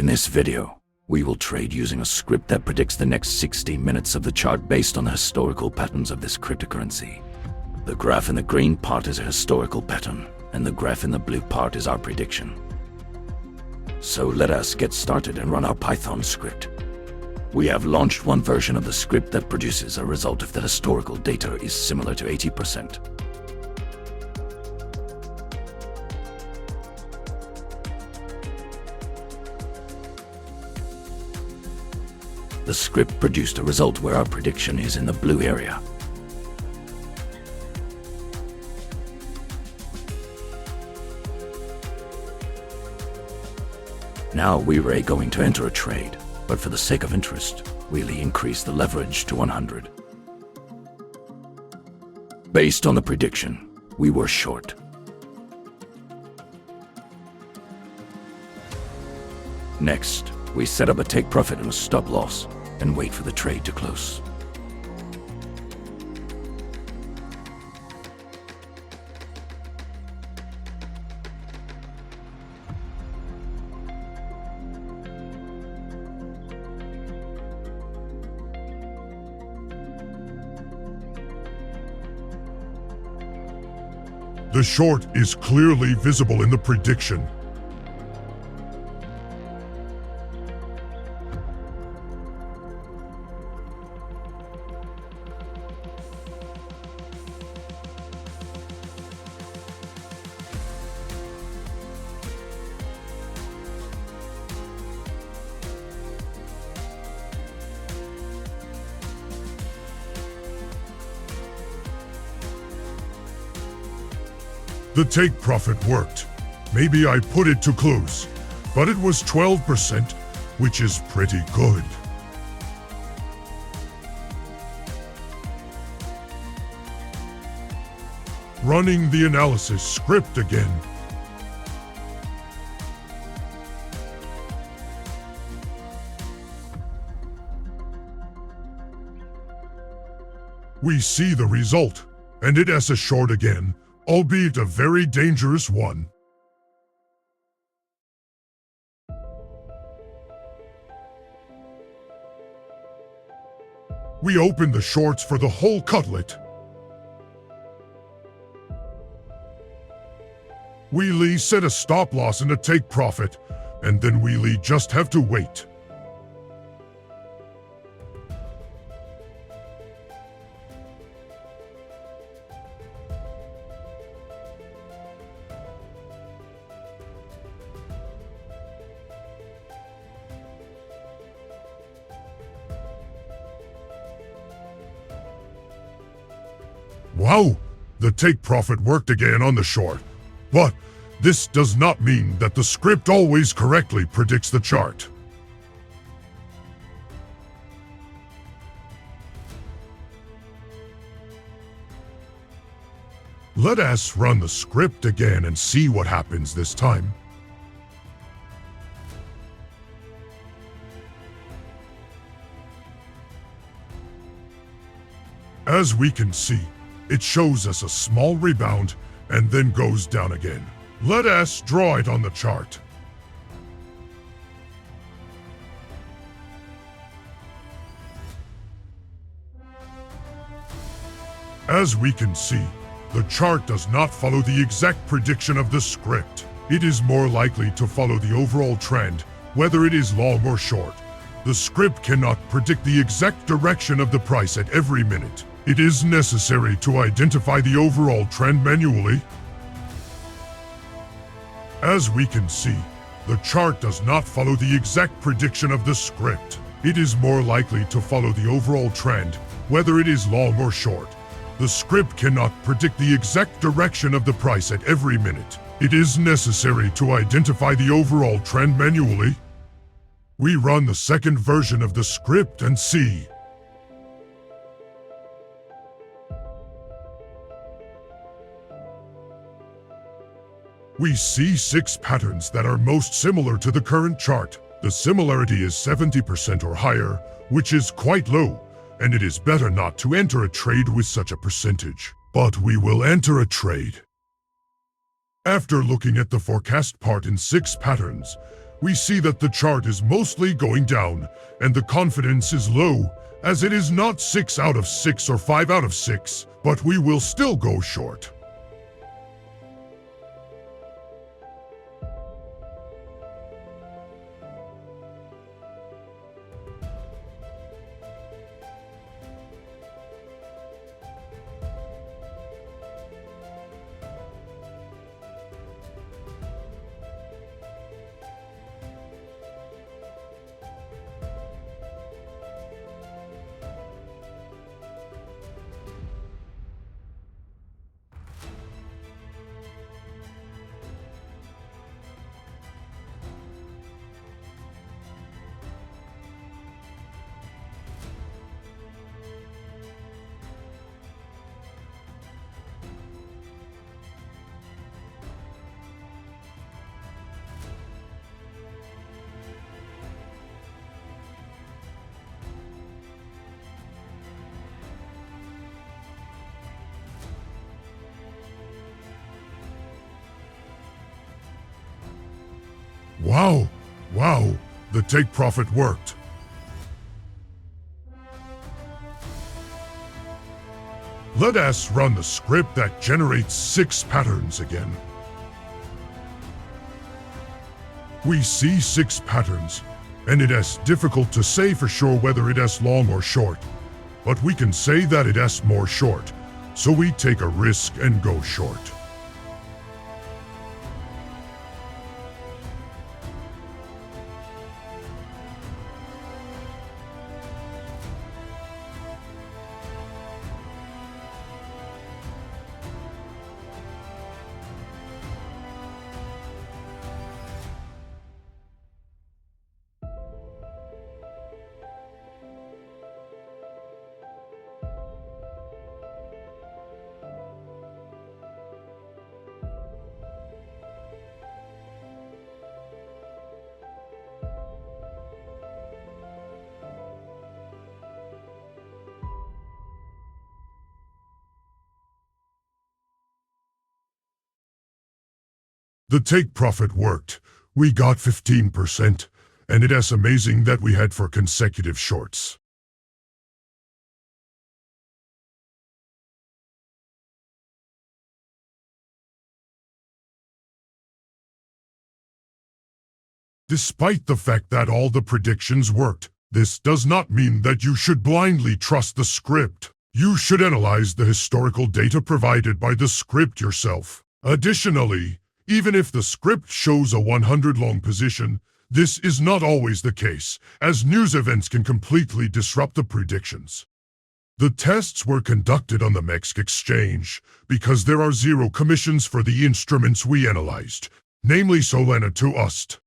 In this video, we will trade using a script that predicts the next 60 minutes of the chart based on the historical patterns of this cryptocurrency. The graph in the green part is a historical pattern, and the graph in the blue part is our prediction. So let us get started and run our Python script. We have launched one version of the script that produces a result if the historical data is similar to 80%. The script produced a result where our prediction is in the blue area. Now we were going to enter a trade, but for the sake of interest, we'll increase the leverage to 100. Based on the prediction, we were short. Next, we set up a take profit and a stop loss and wait for the trade to close. The short is clearly visible in the prediction. The take profit worked. Maybe I put it too close, but it was 12%, which is pretty good. Running the analysis script again. We see the result, and it is a short again, albeit a very dangerous one. We open the shorts for the whole cutlet. We set a stop loss and a take profit, and then we just have to wait. Wow, the take profit worked again on the short. But this does not mean that the script always correctly predicts the chart. Let us run the script again and see what happens this time. As we can see, it shows us a small rebound and then goes down again. Let us draw it on the chart. As we can see, the chart does not follow the exact prediction of the script. It is more likely to follow the overall trend, whether it is long or short. The script cannot predict the exact direction of the price at every minute. It is necessary to identify the overall trend manually. As we can see, the chart does not follow the exact prediction of the script. It is more likely to follow the overall trend, whether it is long or short. The script cannot predict the exact direction of the price at every minute. It is necessary to identify the overall trend manually. We run the second version of the script and see. We see 6 patterns that are most similar to the current chart. The similarity is 70% or higher, which is quite low, and it is better not to enter a trade with such a percentage. But we will enter a trade. After looking at the forecast part in 6 patterns, we see that the chart is mostly going down, and the confidence is low, as it is not 6 out of 6 or 5 out of 6, but we will still go short. Wow, the take profit worked. Let us run the script that generates 6 patterns again. We see 6 patterns, and it is difficult to say for sure whether it is long or short, but we can say that it is more short, so we take a risk and go short. The take profit worked. We got 15%, and it is amazing that we had 4 consecutive shorts. Despite the fact that all the predictions worked, this does not mean that you should blindly trust the script. You should analyze the historical data provided by the script yourself. Additionally, even if the script shows a 100 long position, this is not always the case, as news events can completely disrupt the predictions. The tests were conducted on the MEX exchange because there are 0 commissions for the instruments we analyzed, namely Solana to UST.